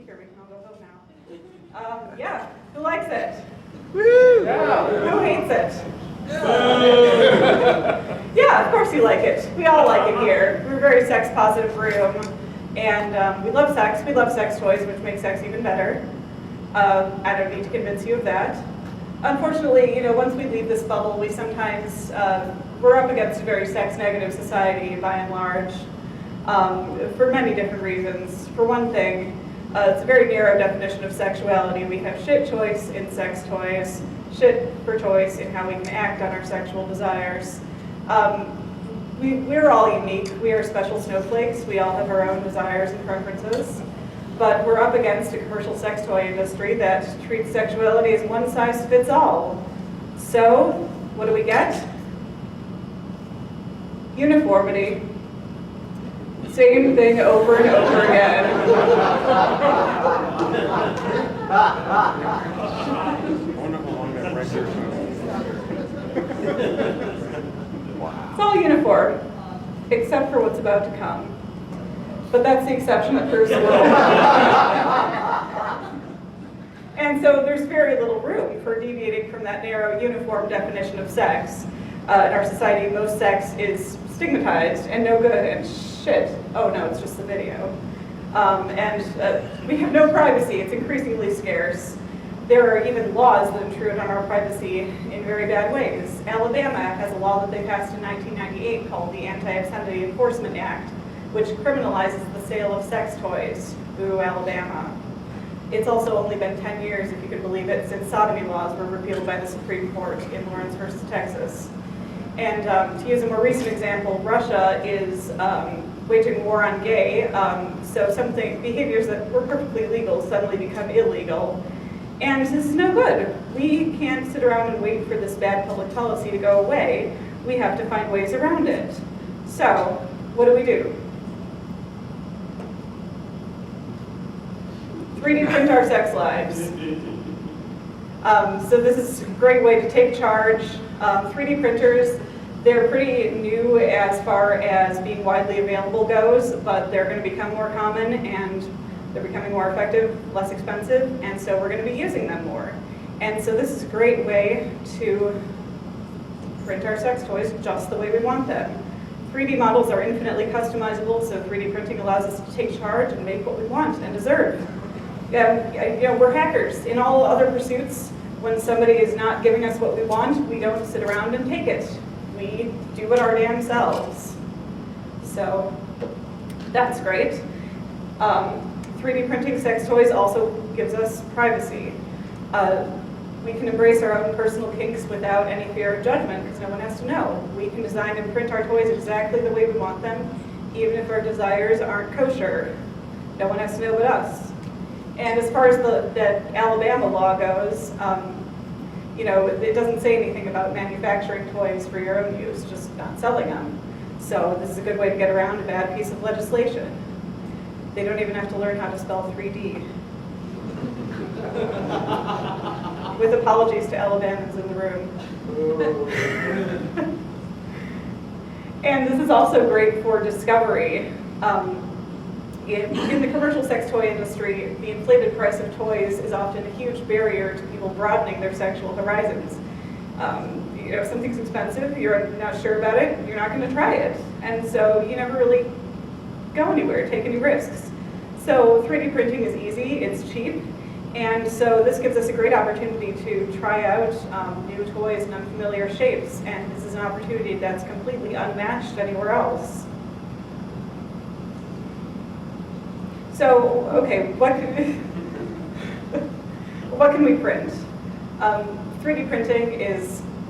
here. We can all go home now. Yeah, who likes it? Woo! Yeah. Who hates it? Yeah, of course you like it. We all like it here. We're a very sex-positive room, and we love sex. We love sex toys, which makes sex even better. I don't need to convince you of that. Unfortunately, once we leave this bubble, we sometimes, we're up against a very sex-negative society by and large, for many different reasons. For one thing, it's a very narrow definition of sexuality. We have shit choice in sex toys, shit for choice in how we can act on our sexual desires. We're all unique. We are special snowflakes. We all have our own desires and preferences. But we're up against a commercial sex toy industry that treats sexuality as one size fits all. So, what do we get? Uniformity. Same thing over and over again. It's all uniform, except for what's about to come. But that's the exception that proves the rule. And so there's very little room for deviating from that narrow, uniform definition of sex. In our society, most sex is stigmatized and no good and shit. Oh no, it's just the video. We have no privacy. It's increasingly scarce. There are even laws that intrude on our privacy in very bad ways. Alabama has a law that they passed in 1998 called the Anti-Obscenity Enforcement Act, which criminalizes the sale of sex toys. Boo, Alabama. It's also only been 10 years, if you could believe it, since sodomy laws were repealed by the Supreme Court in Lawrence versus Texas. And to use a more recent example, Russia is waging war on gay, so behaviors that were perfectly legal suddenly become illegal. And this is no good. We can't sit around and wait for this bad public policy to go away. We have to find ways around it. So, what do we do? 3D print our sex lives. So this is a great way to take charge. 3D printers, they're pretty new as far as being widely available goes, but they're going to become more common and they're becoming more effective, less expensive, and so we're going to be using them more. And so this is a great way to print our sex toys just the way we want them. 3D models are infinitely customizable, so 3D printing allows us to take charge and make what we want and deserve. We're hackers. In all other pursuits, when somebody is not giving us what we want, we don't sit around and take it. We do it our damn selves. So that's great. 3D printing sex toys also gives us privacy. We can embrace our own personal kinks without any fear of judgment because no one has to know. We can design and print our toys exactly the way we want them, even if our desires aren't kosher. No one has to know but us. And as far as the Alabama law goes, it doesn't say anything about manufacturing toys for your own use, just not selling them. So this is a good way to get around a bad piece of legislation. They don't even have to learn how to spell 3D. With apologies to Alabamans in the room. And this is also great for discovery. In the commercial sex toy industry, the inflated price of toys is often a huge barrier to people broadening their sexual horizons. If something's expensive, you're not sure about it, you're not going to try it. And so you never really go anywhere, take any risks. So 3D printing is easy, it's cheap, and so this gives us a great opportunity to try out new toys in unfamiliar shapes, and this is an opportunity that's completely unmatched anywhere else. So, okay, what can we print? 3D printing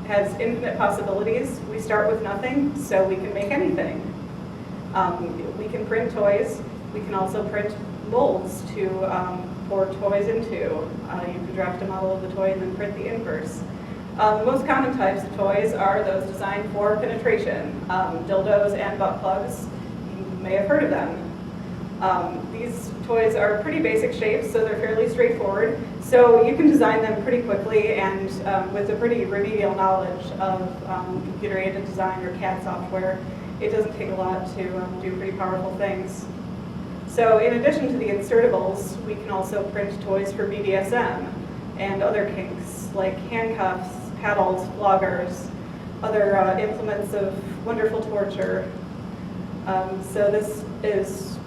has infinite possibilities. We start with nothing, so we can make anything. We can print toys. We can also print molds to pour toys into. You can draft a model of the toy and then print the inverse. The most common types of toys are those designed for penetration, dildos and butt plugs. You may have heard of them. These toys are pretty basic shapes, so they're fairly straightforward. So you can design them pretty quickly and with a pretty remedial knowledge of computer-aided design or CAD software, it doesn't take a lot to do pretty powerful things. So in addition to the insertables, we can also print toys for BDSM and other kinks like handcuffs, paddles, loggers, other implements of wonderful torture. So this is,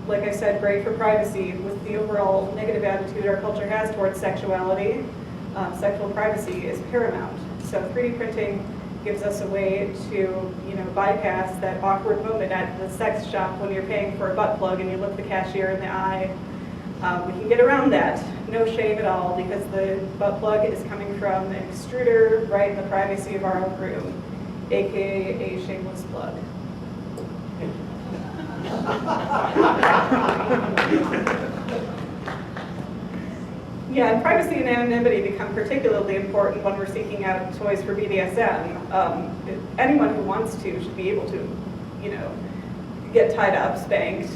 like I said, great for privacy. With the overall negative attitude our culture has towards sexuality, sexual privacy is paramount. So 3D printing gives us a way to, bypass that awkward moment at the sex shop when you're paying for a butt plug and you look the cashier in the eye. We can get around that, no shame at all, because the butt plug is coming from an extruder right in the privacy of our own room, aka a shameless plug. Yeah, and privacy and anonymity become particularly important when we're seeking out toys for BDSM. Anyone who wants to should be able to, get tied up, spanked,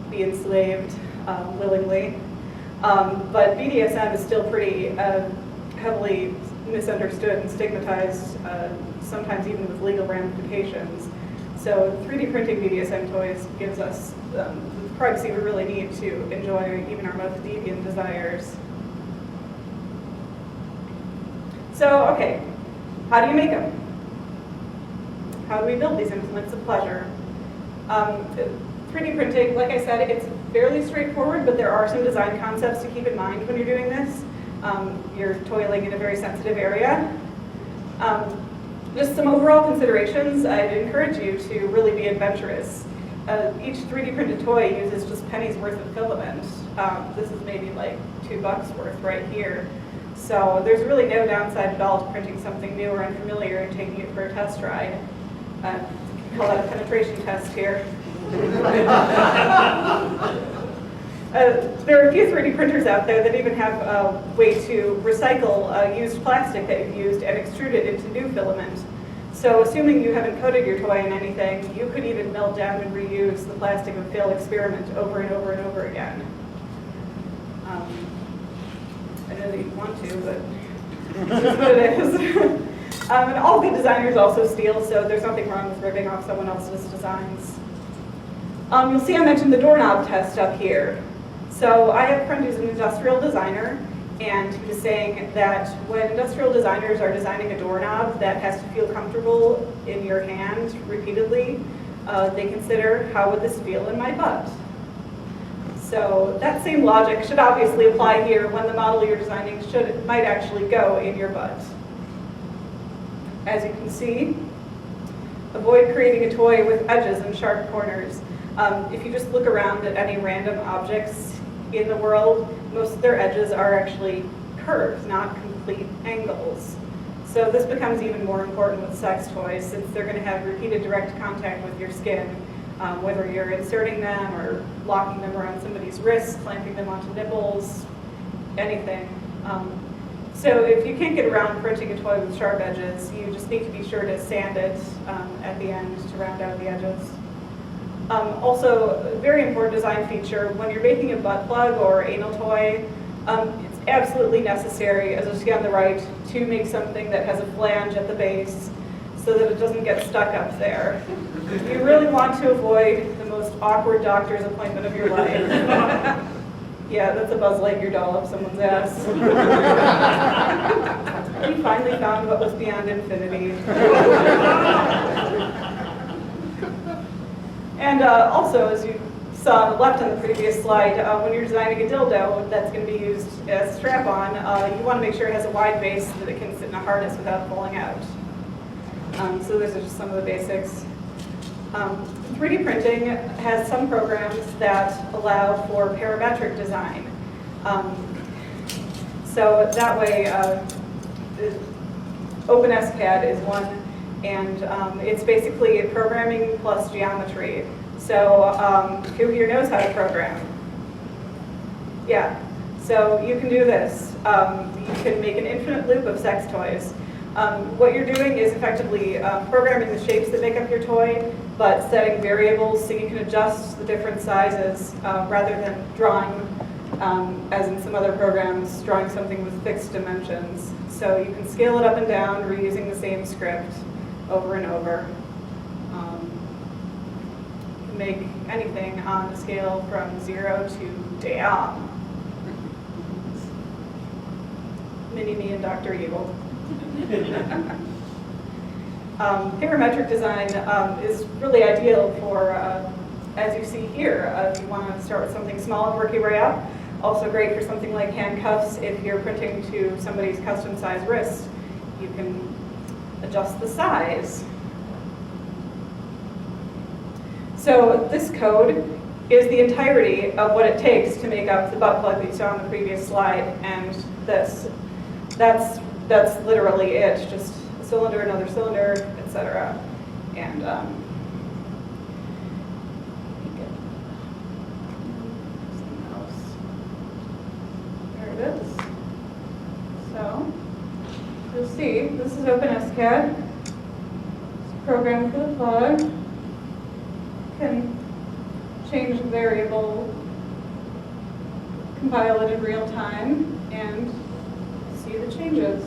be enslaved willingly. But BDSM is still pretty heavily misunderstood and stigmatized, sometimes even with legal ramifications. So 3D printing BDSM toys gives us the privacy we really need to enjoy even our most deviant desires. So, okay, how do you make them? How do we build these implements of pleasure? 3D printing, like I said, it's fairly straightforward, but there are some design concepts to keep in mind when you're doing this. You're toiling in a very sensitive area. Just some overall considerations, I'd encourage you to really be adventurous. Each 3D printed toy uses just pennies worth of filament. This is maybe like $2 worth right here. So there's really no downside at all to printing something new or unfamiliar and taking it for a test ride. You can call that a penetration test here. There are a few 3D printers out there that even have a way to recycle used plastic that you've used and extrude it into new filament. So assuming you haven't coated your toy in anything, you could even melt down and reuse the plastic of failed experiment over and over and over again. I know that you want to, but that's what it is. And all good designers also steal, so there's nothing wrong with ripping off someone else's designs. You'll see I mentioned the doorknob test up here. So I have a friend who's an industrial designer, and he was saying that when industrial designers are designing a doorknob that has to feel comfortable in your hand repeatedly, they consider, how would this feel in my butt? So that same logic should obviously apply here when the model you're designing might actually go in your butt. As you can see, avoid creating a toy with edges and sharp corners. If you just look around at any random objects in the world, most of their edges are actually curves, not complete angles. So this becomes even more important with sex toys, since they're going to have repeated direct contact with your skin, whether you're inserting them or locking them around somebody's wrists, clamping them onto nipples, anything. So if you can't get around printing a toy with sharp edges, you just need to be sure to sand it at the end to round out the edges. Also, a very important design feature, when you're making a butt plug or anal toy, it's absolutely necessary, as you see on the right, to make something that has a flange at the base so that it doesn't get stuck up there. You really want to avoid the most awkward doctor's appointment of your life. Yeah, that's a Buzz Lightyear doll up someone's ass. He finally found what was beyond infinity. And also, as you saw on the left on the previous slide, when you're designing a dildo that's going to be used as a strap-on, you want to make sure it has a wide base so that it can sit in a harness without falling out. So those are just some of the basics. 3D printing has some programs that allow for parametric design. So that way, OpenSCAD is one, and it's basically programming plus geometry. So who here knows how to program? Yeah, so you can do this. You can make an infinite loop of sex toys. What you're doing is effectively programming the shapes that make up your toy, but setting variables so you can adjust the different sizes rather than drawing, as in some other programs, drawing something with fixed dimensions. So you can scale it up and down, reusing the same script over and over. make anything on a scale from 0 to damn. Mini-me and Dr. Evil. Parametric design is really ideal for, as you see here, if you want to start with something small and work your way up. Also great for something like handcuffs. If you're printing to somebody's custom size wrist, you can adjust the size. So this code is the entirety of what it takes to make up the butt plug that you saw on the previous slide, and this. That's literally it, just a cylinder, another cylinder, etc. And there it is. So you'll see, this is OpenSCAD. It's a program for the plug. Can change the variable, compile it in real time, and see the changes.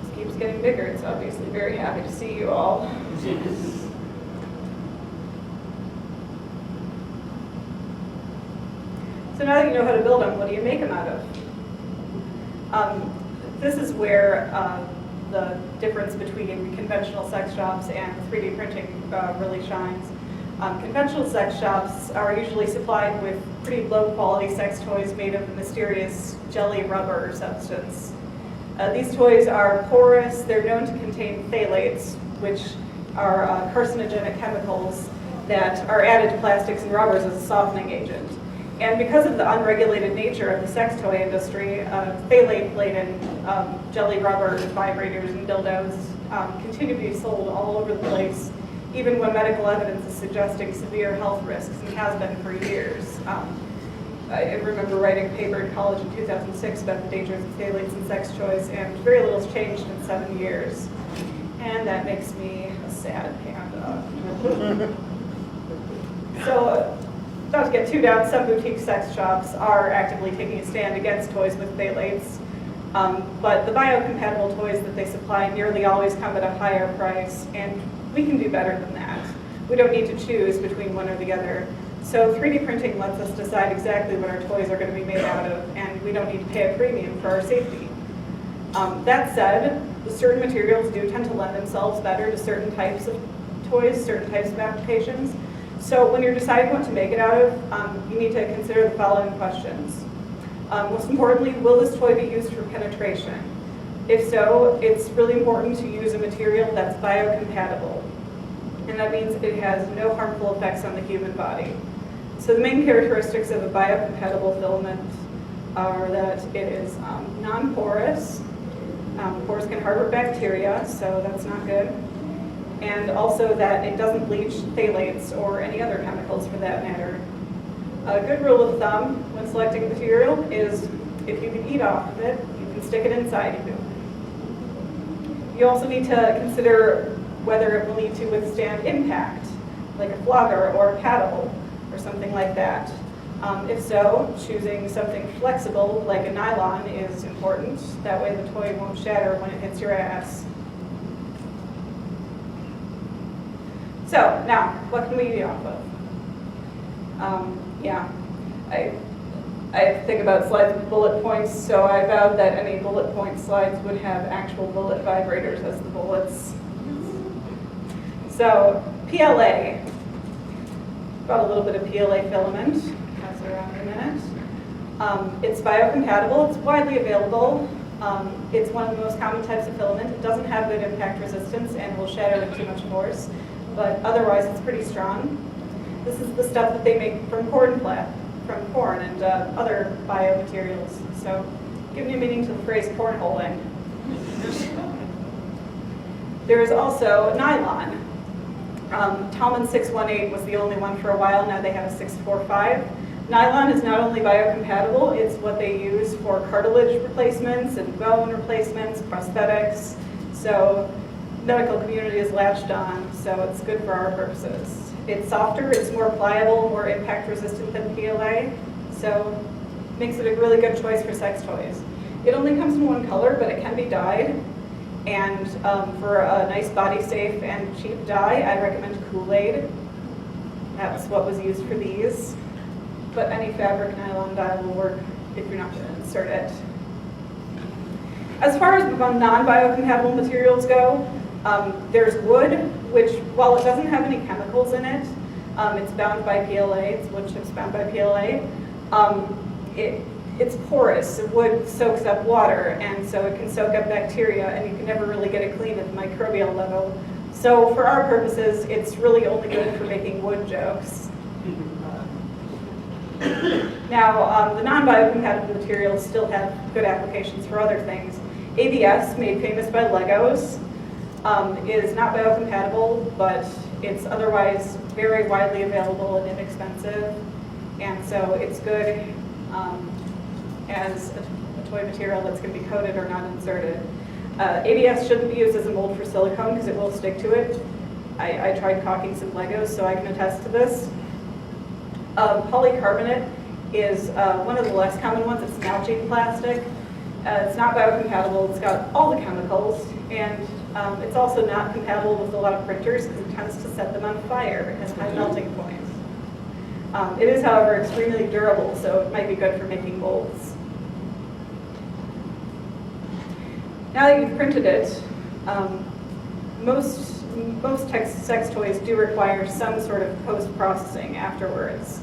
Just keeps getting bigger. It's obviously very happy to see you all. So now that you know how to build them, what do you make them out of? This is where the difference between conventional sex shops and 3D printing really shines. Conventional sex shops are usually supplied with pretty low quality sex toys made of a mysterious jelly rubber substance. These toys are porous. They're known to contain phthalates, which are carcinogenic chemicals that are added to plastics and rubbers as a softening agent. And because of the unregulated nature of the sex toy industry, phthalate-laden jelly rubber vibrators and dildos continue to be sold all over the place, even when medical evidence is suggesting severe health risks, and has been for years. I remember writing a paper in college in 2006 about the dangers of phthalates in sex toys, and very little's changed in 7 years. And that makes me a sad panda. So, not to get too down, some boutique sex shops are actively taking a stand against toys with phthalates, but the biocompatible toys that they supply nearly always come at a higher price, and we can do better than that. We don't need to choose between one or the other. So 3D printing lets us decide exactly what our toys are going to be made out of, and we don't need to pay a premium for our safety. That said, certain materials do tend to lend themselves better to certain types of toys, certain types of applications. So when you're deciding what to make it out of, you need to consider the following questions. Most importantly, will this toy be used for penetration? If so, it's really important to use a material that's biocompatible. And that means it has no harmful effects on the human body. So the main characteristics of a biocompatible filament are that it is non-porous. Pores can harbor bacteria, so that's not good. And also that it doesn't leach phthalates or any other chemicals for that matter. A good rule of thumb when selecting material is if you can eat off of it, you can stick it inside you. You also need to consider whether it will need to withstand impact, like a flogger or a paddle or something like that. If so, choosing something flexible like a nylon is important. That way the toy won't shatter when it hits your ass. So now, what can we eat off of? I have to think about slides with bullet points, so I vowed that any bullet point slides would have actual bullet vibrators as the bullets. So PLA, got a little bit of PLA filament, pass it around in a minute. It's biocompatible, it's widely available. It's one of the most common types of filament. It doesn't have good impact resistance and will shatter with too much force, but otherwise it's pretty strong. This is the stuff that they make from corn and other biomaterials. So give me a meaning to the phrase cornholing. There is also nylon. Talman 618 was the only one for a while, now they have a 645. Nylon is not only biocompatible, it's what they use for cartilage replacements and bone replacements, prosthetics. So medical community is latched on, so it's good for our purposes. It's softer, it's more pliable, more impact resistant than PLA, so makes it a really good choice for sex toys. It only comes in one color, but it can be dyed. And for a nice body safe and cheap dye, I recommend Kool-Aid. That's what was used for these. But any fabric nylon dye will work if you're not going to insert it. As far as non-biocompatible materials go, there's wood, which, while it doesn't have any chemicals in it, it's bound by PLA, it's wood chips bound by PLA. It's porous. Wood soaks up water, and so it can soak up bacteria, and you can never really get it clean at the microbial level. So for our purposes, it's really only good for making wood jokes. Now, the non-biocompatible materials still have good applications for other things. ABS, made famous by Legos, is not biocompatible, but it's otherwise very widely available and inexpensive, and so it's good as a toy material that's going to be coated or not inserted. ABS shouldn't be used as a mold for silicone because it will stick to it. I tried caulking some Legos, so I can attest to this. Polycarbonate is one of the less common ones. It's melting plastic. It's not biocompatible. It's got all the chemicals, and it's also not compatible with a lot of printers because it tends to set them on fire. It has high melting points. It is, however, extremely durable, so it might be good for making molds. Now that you've printed it, most sex toys do require some sort of post-processing afterwards.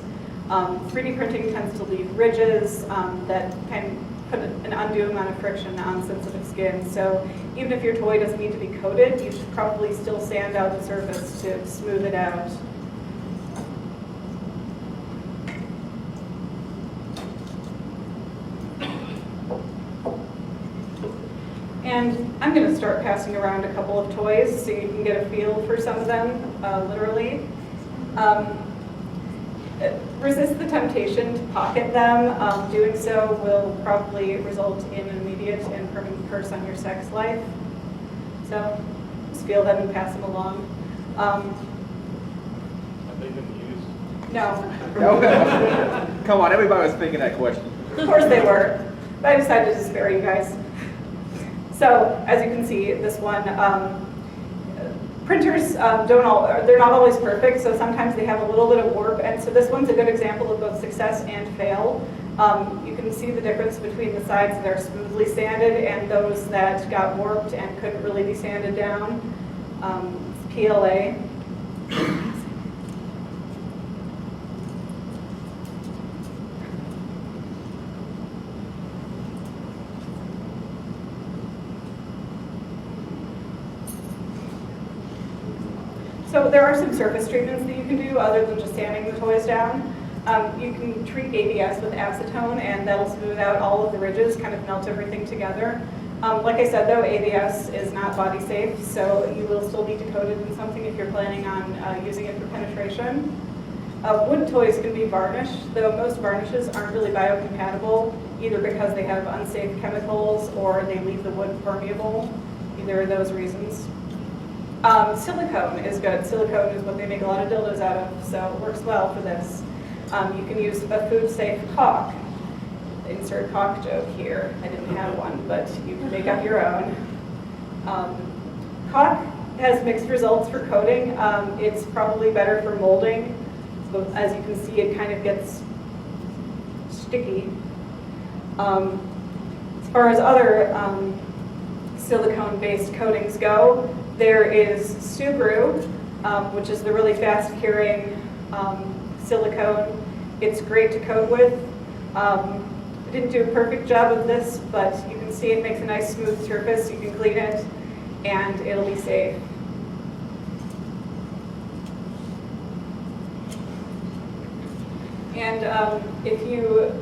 3D printing tends to leave ridges that can put an undue amount of friction on sensitive skin. So even if your toy doesn't need to be coated, you should probably still sand out the surface to smooth it out. And I'm going to start passing around a couple of toys so you can get a feel for some of them, literally. Resist the temptation to pocket them. Doing so will probably result in an immediate and permanent curse on your sex life. So just feel them and pass them along. Have they been used? No. Come on, everybody was thinking that question. Of course they were, but I decided to spare you guys. So as you can see, this one, printers they're not always perfect, so sometimes they have a little bit of warp, and so this one's a good example of both success and fail. You can see the difference between the sides that are smoothly sanded and those that got warped and couldn't really be sanded down. PLA. So there are some surface treatments that you can do other than just sanding the toys down. You can treat ABS with acetone, and that'll smooth out all of the ridges, kind of melt everything together. Like I said, though, ABS is not body safe, so you will still need to coat it in something if you're planning on using it for penetration. Wood toys can be varnished, though most varnishes aren't really biocompatible, either because they have unsafe chemicals or they leave the wood permeable, either of those reasons. Silicone is good. Silicone is what they make a lot of dildos out of, so it works well for this. You can use a food-safe caulk. Insert caulk joke here. I didn't have one, but you can make up your own. Caulk has mixed results for coating. It's probably better for molding. So as you can see, it kind of gets sticky. As far as other silicone-based coatings go, there is Subaru, which is the really fast-curing silicone. It's great to coat with. I didn't do a perfect job of this, but you can see it makes a nice smooth surface. You can clean it, and it'll be safe. And if you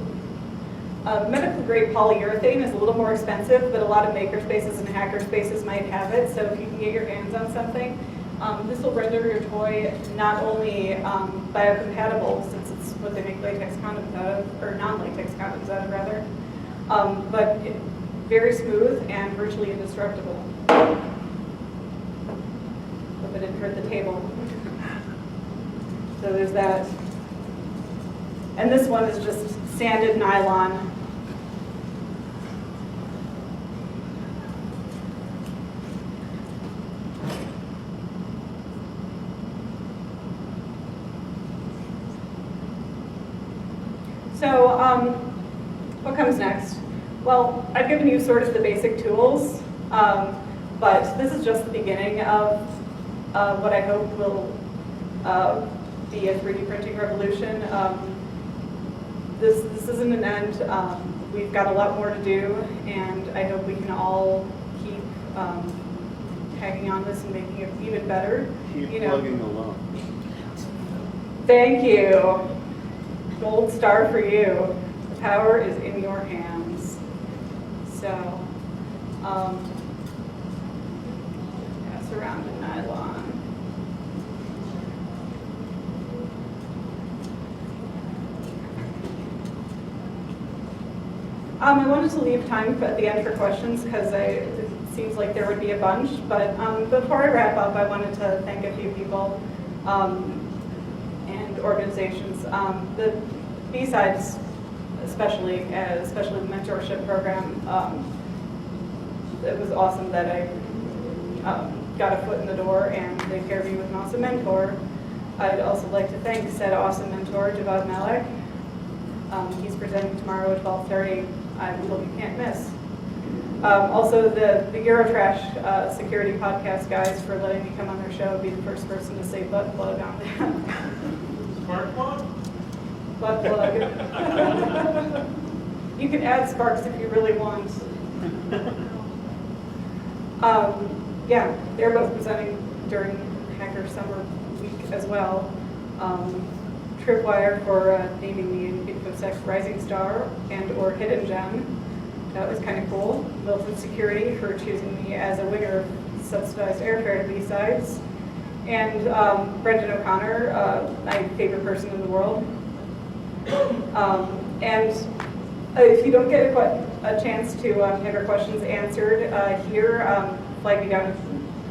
medical grade polyurethane is a little more expensive, but a lot of maker spaces and hacker spaces might have it. So if you can get your hands on something, this will render your toy not only biocompatible, since it's what they make latex condoms out of, or non-latex condoms out of rather, but very smooth and virtually indestructible. Hope it didn't hurt the table. So there's that. And this one is just sanded nylon. So what comes next? Well, I've given you sort of the basic tools, but this is just the beginning of what I hope will be a 3D printing revolution. This isn't an end. We've got a lot more to do, and I hope we can all keep tagging on this and making it even better. Keep plugging along. Thank you. Gold star for you. The power is in your hands. So, pass around the nylon. I wanted to leave time at the end for questions because it seems like there would be a bunch. But before I wrap up, I wanted to thank a few people and organizations. The BSides, especially the mentorship program, it was awesome that I got a foot in the door and they paired me with an awesome mentor. I'd also like to thank said awesome mentor, Javvad Malik. He's presenting tomorrow at 12:30. I hope you can't miss. Also, the Eurotrash security podcast guys for letting me come on their show, be the first person to say butt plug on that. Spark plug? Butt plug. You can add sparks if you really want. Yeah, they're both presenting during Hacker Summer Week as well. Tripwire for naming me an InfoSec Rising Star and or Hidden Gem. That was kind of cool. Milton Security for choosing me as a winner of subsidized airfare to BSides. And Brendan O'Connor, my favorite person in the world. And if you don't get a chance to have your questions answered here, flag me down at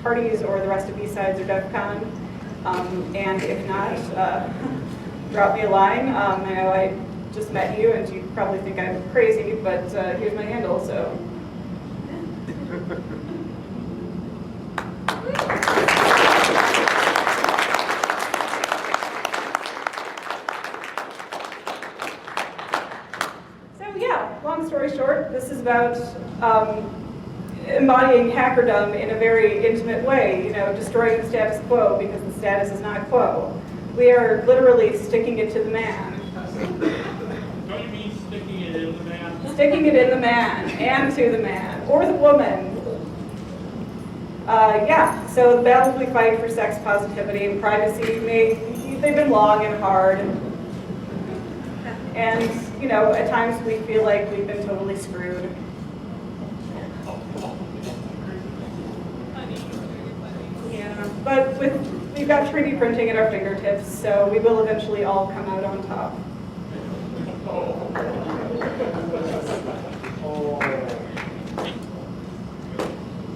parties or the rest of BSides or DEF CON. And if not, drop me a line. I know I just met you and you probably think I'm crazy, but here's my handle, so. So yeah, long story short, this is about embodying hackerdom in a very intimate way, destroying the status quo because the status is not quo. We are literally sticking it to the man. Don't you mean sticking it in the man? Sticking it in the man and to the man or the woman. Yeah, so the battles we fight for sex positivity and privacy, they've been long and hard. And, at times we feel like we've been totally screwed. Yeah, but we've got 3D printing at our fingertips, so we will eventually all come out on top.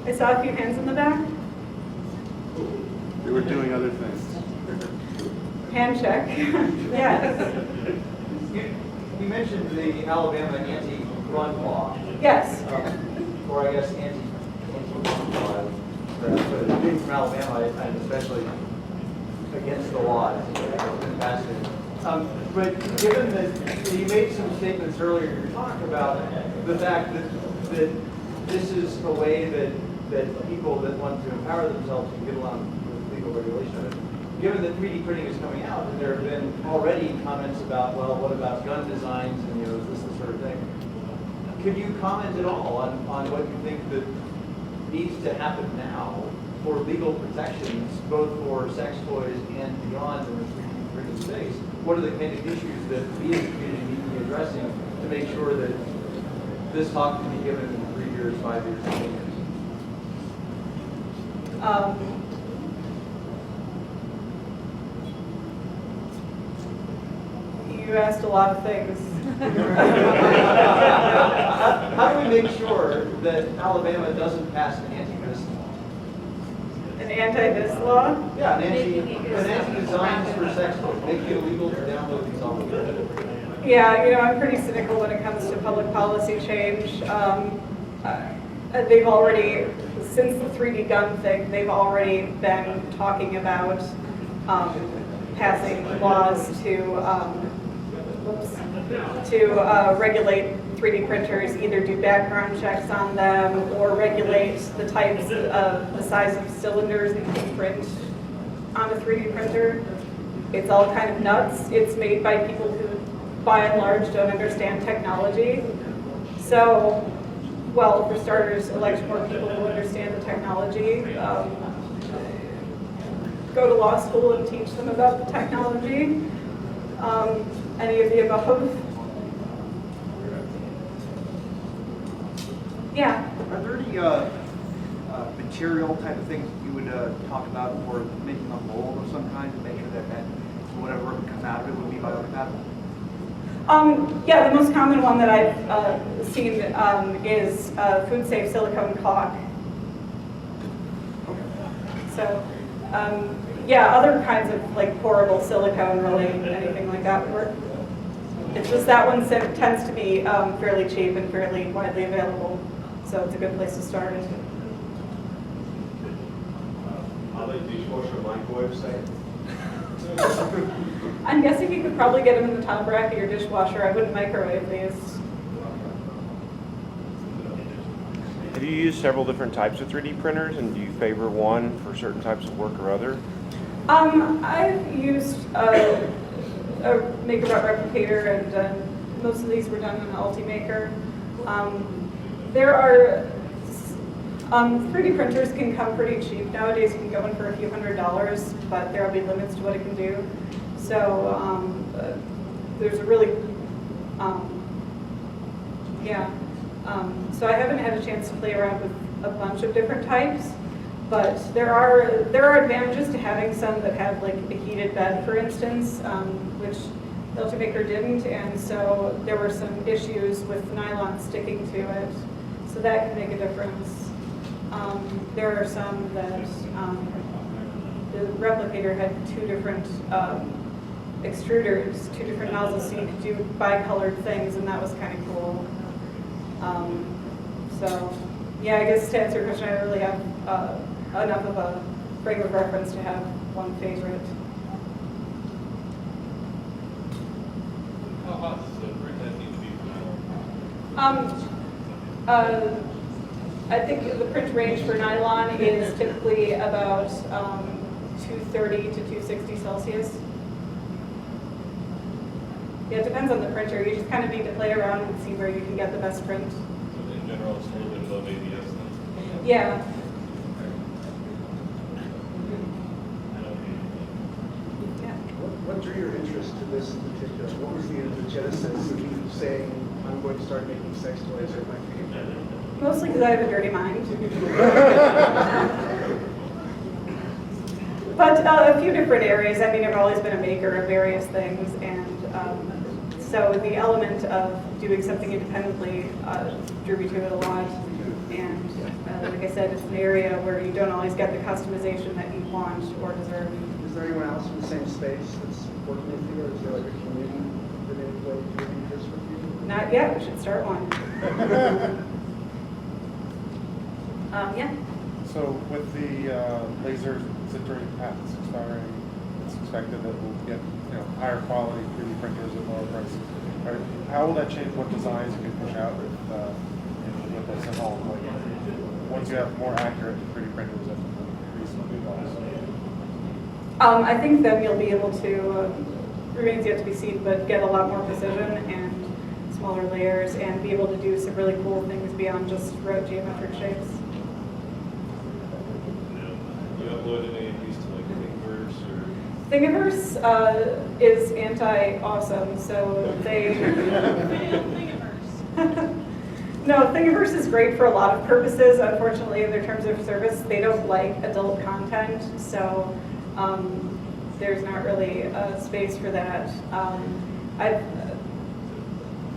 I saw a few hands in the back. They were doing other things. Hand check. Yes. You mentioned the Alabama anti-gun law. Yes. Or I guess anti-gun law. But being from Alabama, I'm especially against the law. It's fascinating. But given that you made some statements earlier in your talk about the fact that this is a way that people that want to empower themselves can get along with legal regulation of it. Given that 3D printing is coming out, and there have been already comments about, well, what about gun designs, and is this the sort of thing? Could you comment at all on what you think that needs to happen now for legal protections, both for sex toys and beyond in the 3D printing space? What are the kind of issues that we as a community need to be addressing to make sure that this talk can be given in 3 years, 5 years, 10 years? You asked a lot of things. How do we make sure that Alabama doesn't pass an anti-this law? An anti-this law? Yeah, an anti-designs for sex toys, making it illegal to download these on the internet. Yeah, I'm pretty cynical when it comes to public policy change. They've already, since the 3D gun thing, they've already been talking about passing laws to to regulate 3D printers, either do background checks on them or regulate the types of the size of cylinders that you can print on a 3D printer. It's all kind of nuts. It's made by people who, by and large, don't understand technology. So, well, for starters, elect more people who understand the technology. Go to law school and teach them about the technology. Any of the above? Yeah. Are there any material type of things you would talk about for making a mold of some kind to make sure that whatever would come out of it would be biocompatible? Yeah, the most common one that I've seen is food-safe silicone caulk. So, yeah, other kinds of like pourable silicone, really, anything like that would work. It's just that one tends to be fairly cheap and fairly widely available, so it's a good place to start. How they dishwasher microwave say? I'm guessing you could probably get them in the top rack of your dishwasher. I wouldn't microwave these. Have you used several different types of 3D printers, and do you favor one for certain types of work or other? I've used a MakerBot replicator, and most of these were done on an Ultimaker. There are 3D printers can come pretty cheap nowadays. You can go in for a few $100s, but there will be limits to what it can do. So there's a really, so I haven't had a chance to play around with a bunch of different types, but there are advantages to having some that have like a heated bed, for instance, which the Ultimaker didn't, and so there were some issues with nylon sticking to it, so that can make a difference. There are some that the replicator had two different extruders, two different nozzles, so you could do bicolored things, and that was kind of cool. So, yeah, I guess to answer your question, I don't really have enough of a frame of reference to have one favorite. How hot does the print head need to be for nylon? I think the print range for nylon is typically about 230 to 260 Celsius. Yeah, it depends on the printer. You just kind of need to play around and see where you can get the best print. So in general, it's a little bit above ABS then? Yeah. What drew your interest to this in particular? What was the genesis of you saying, I'm going to start making sex toys with my feet? Mostly because I have a dirty mind. But a few different areas. I mean, I've always been a maker of various things, and so the element of doing something independently drew me to it a lot. And like I said, it's an area where you don't always get the customization that you want or deserve. Is there anyone else in the same space that's working with you, or is there like a community that may play doing this with you? Not yet. We should start one. Yeah. So with the laser sintering patents expiring, it's expected that we'll get higher quality 3D printers at lower prices. How will that change what designs you can push out with the Sensual? Once you have more accurate 3D printers that increase the cost? I think then you'll be able to, remains yet to be seen, but get a lot more precision and smaller layers and be able to do some really cool things beyond just rote geometric shapes. You uploaded any of these to like Thingiverse or? Thingiverse is anti-awesome, so they... No, Thingiverse is great for a lot of purposes. Unfortunately, in their terms of service, they don't like adult content, so there's not really a space for that. I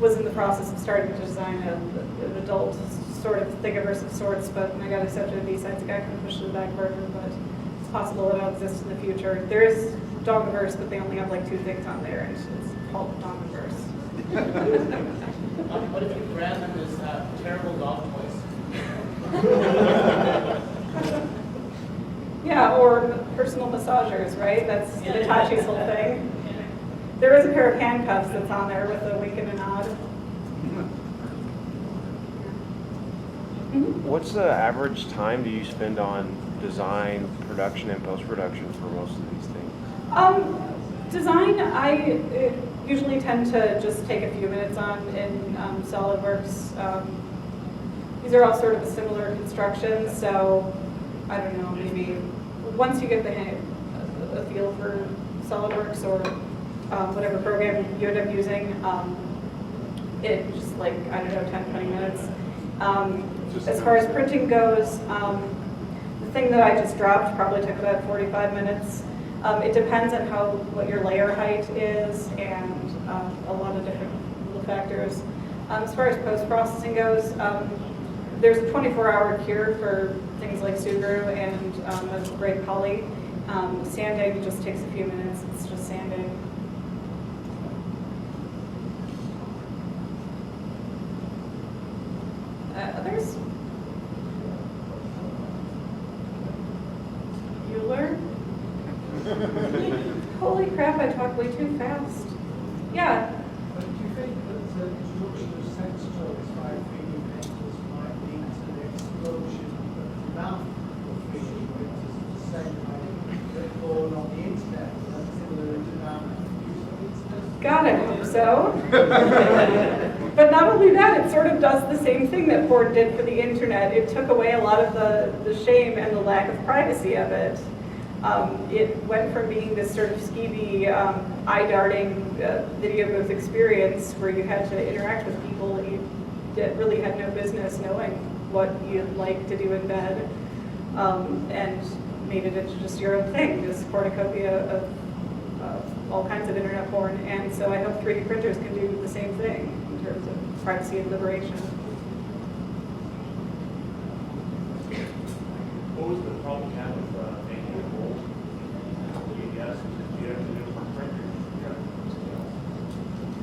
was in the process of starting to design an adult sort of Thingiverse of sorts, but when I got accepted at BSides, I kind of pushed to the back burner, but it's possible it'll exist in the future. There is Dongiverse, but they only have like 2 things on there, and it's called Dongiverse. What if you brand them as terrible dog toys? Yeah, or personal massagers, right? That's Hitachi's whole thing. There is a pair of handcuffs that's on there with a wink and a nod. Mhm. What's the average time do you spend on design, production, and post-production for most of these things? Design, I usually tend to just take a few minutes on in SolidWorks. These are all sort of similar constructions, so I don't know, maybe once you get a feel for SolidWorks or whatever program you end up using, it just like, I don't know, 10, 20 minutes. As far as printing goes, the thing that I just dropped probably took about 45 minutes. It depends on what your layer height is and a lot of different little factors. As far as post-processing goes, there's a 24-hour cure for things like Sugru and a great poly. Sanding just takes a few minutes. It's just sanding. Others? Bueller? Holy crap, I talk way too fast. Yeah. But do you think that the introduction of Sensual by 3D printers might lead to the explosion of the amount of 3D printers the same way that born on the internet, similar to now? God, I hope so. But not only that, it sort of does the same thing that porn did for the internet. It took away a lot of the shame and the lack of privacy of it. It went from being this sort of skeevy, eye-darting video booth experience where you had to interact with people that you really had no business knowing what you'd like to do in bed, and made it into just your own thing, this cornucopia of all kinds of internet porn. And so I hope 3D printers can do the same thing in terms of privacy and liberation. What was the problem you had with making it mold? ABS, did you have to do it with printers?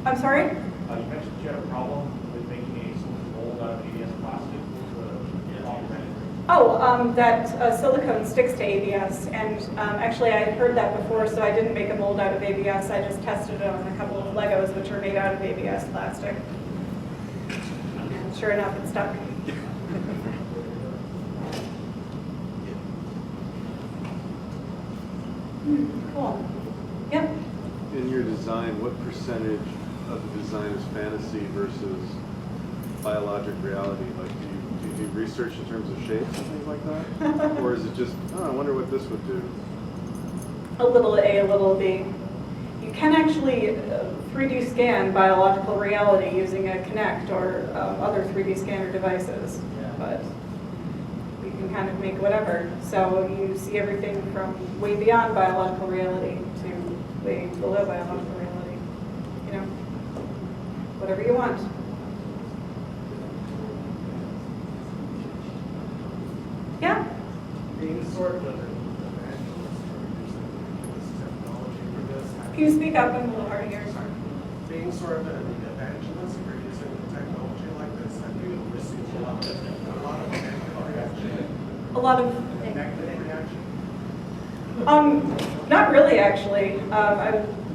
I'm sorry? You mentioned you had a problem with making a silicone mold out of ABS plastic. What was the problem? Oh, that silicone sticks to ABS, and actually I had heard that before, so I didn't make a mold out of ABS. I just tested it on a couple of Legos, which are made out of ABS plastic. And sure enough, it stuck. Cool. Yep. In your design, what percentage of the design is fantasy versus biologic reality? Like, do you do research in terms of shapes and things like that? Or is it just, oh, I wonder what this would do? A little A, a little B. You can actually 3D scan biological reality using a Kinect or other 3D scanner devices, but you can kind of make whatever. So you see everything from way beyond biological reality to way below biological reality. You know, whatever you want. Yeah? Being sort of an evangelist for using this technology for this. Can you speak up? I'm a little hard to hear. Being sort of an evangelist for using technology like this, have you received a lot of negative reaction? A lot of Negative reaction? Not really, actually. I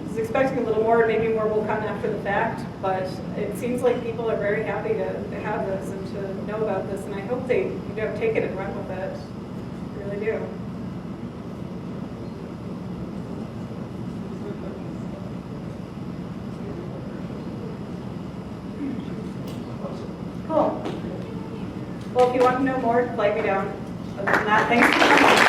was expecting a little more, maybe more will come after the fact, but it seems like people are very happy to have this and to know about this, and I hope they take it and run with it. I really do. Cool. Well, if you want to know more, flag me down. Other than that, thanks for coming.